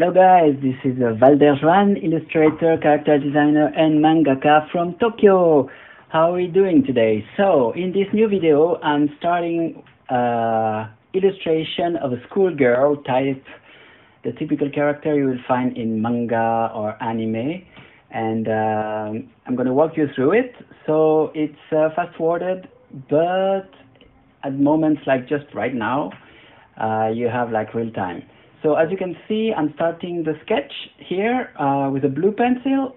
Hello guys, this is Walder, Johan, illustrator, character designer and mangaka from Tokyo. How are we doing today? So, in this new video, I'm starting illustration of a schoolgirl type, the typical character you will find in manga or anime. And I'm going to walk you through it. So, it's fast-forwarded, but at moments like just right now, you have like real time. So as you can see, I'm starting the sketch here with a blue pencil.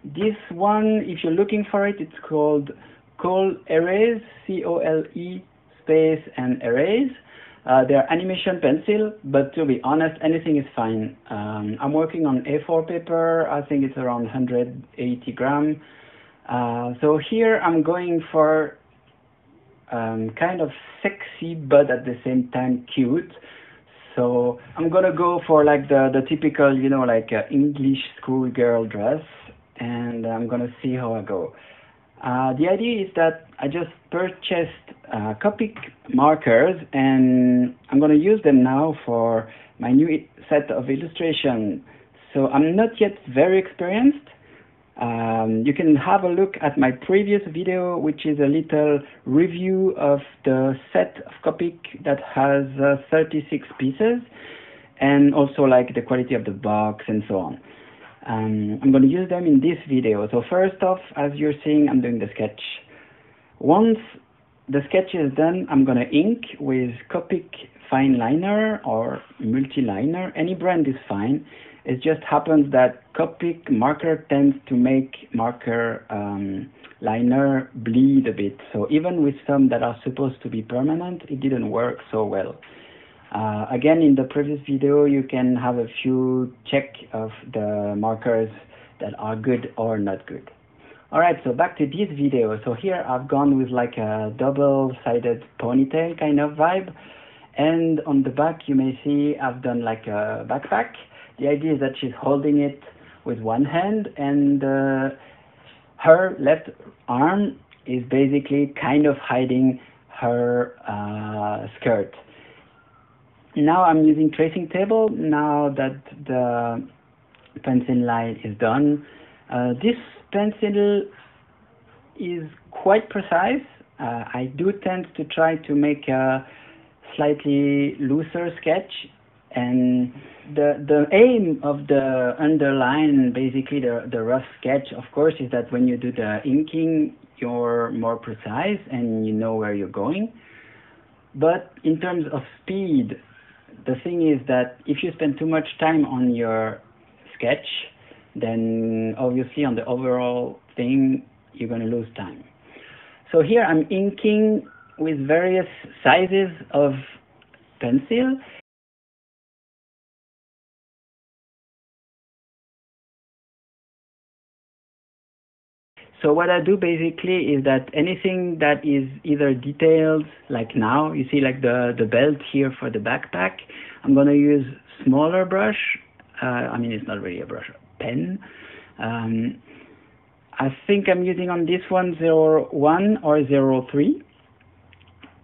This one, if you're looking for it, it's called Cole Erase, C-O-L-E space and erase. They're animation pencil, but to be honest, anything is fine. I'm working on A4 paper. I think it's around 180 grams. So here I'm going for kind of sexy, but at the same time cute. So I'm gonna go for like the typical, you know, like English schoolgirl dress, and I'm gonna see how I go. The idea is that I just purchased Copic Markers, and I'm gonna use them now for my new set of illustration. So I'm not yet very experienced. You can have a look at my previous video, which is a little review of the set of Copic that has 36 pieces, and also like the quality of the box and so on. I'm going to use them in this video. So first off, as you're seeing, I'm doing the sketch. Once the sketch is done, I'm going to ink with Copic fine liner or multi-liner. Any brand is fine. It just happens that Copic marker tends to make marker liner bleed a bit. So even with some that are supposed to be permanent, it didn't work so well. Again, in the previous video, you can have a few check of the markers that are good or not good. Alright, so back to this video. So here I've gone with like a double-sided ponytail kind of vibe. And on the back, you may see I've done like a backpack. The idea is that she's holding it with one hand, and her left arm is basically kind of hiding her skirt. Now I'm using tracing table now that the pencil line is done. This pencil is quite precise. I do tend to try to make a slightly looser sketch, and the aim of the underline, basically the rough sketch, of course, is that when you do the inking, you're more precise and you know where you're going. But in terms of speed, the thing is that if you spend too much time on your sketch, then obviously on the overall thing, you're going to lose time. So here I'm inking with various sizes of pencil. So what I do basically is that anything that is either detailed, like now, you see like the belt here for the backpack, I'm going to use smaller brush. I mean, it's not really a brush, a pen. I think I'm using on this one 01 or 03,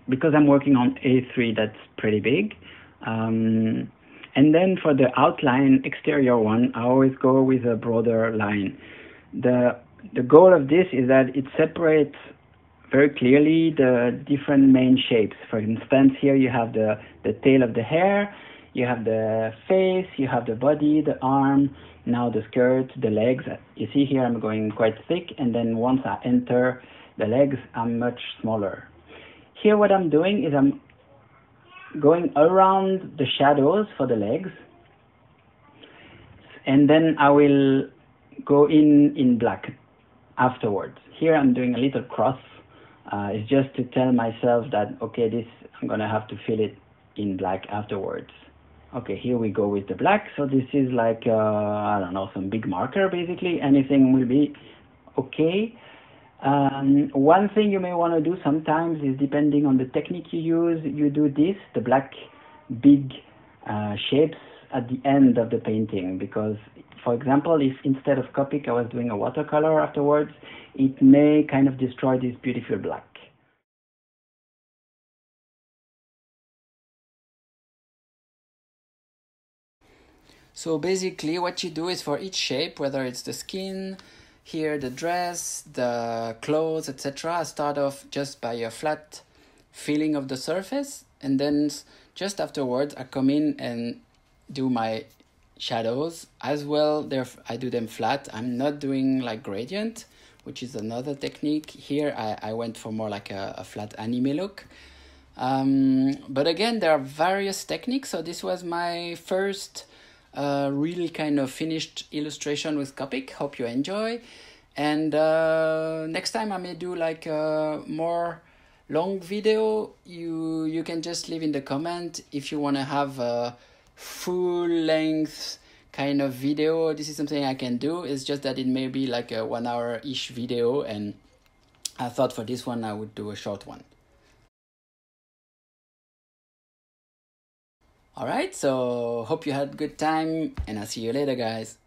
because I'm working on A3, that's pretty big. And then for the outline, exterior one, I always go with a broader line. The goal of this is that it separates very clearly the different main shapes. For instance, here you have the tail of the hair, you have the face, you have the body, the arm, now the skirt, the legs. You see here I'm going quite thick, and then once I enter the legs, I'm much smaller. Here what I'm doing is I'm going around the shadows for the legs, and then I will go in black afterwards. Here I'm doing a little cross. It's just to tell myself that, okay, this I'm gonna have to fill it in black afterwards. Okay, here we go with the black. So this is like, I don't know, some big marker basically. Anything will be okay. One thing you may want to do sometimes is, depending on the technique you use, you do this, the black big shapes at the end of the painting, because for example, if instead of Copic I was doing a watercolor afterwards, it may kind of destroy this beautiful black. So basically what you do is for each shape, whether it's the skin, here the dress, the clothes, etc., I start off just by a flat feeling of the surface, and then just afterwards I come in and do my shadows as well. I do them flat. I'm not doing like gradient, which is another technique. Here I went for more like a flat anime look. But again, there are various techniques. So this was my first really kind of finished illustration with Copic. Hope you enjoy. And next time I may do like a more long video. You can just leave in the comment if you want to have a full length kind of video. This is something I can do. It's just that it may be like a 1 hour-ish video, and I thought for this one I would do a short one. Alright, so hope you had a good time, and I'll see you later, guys.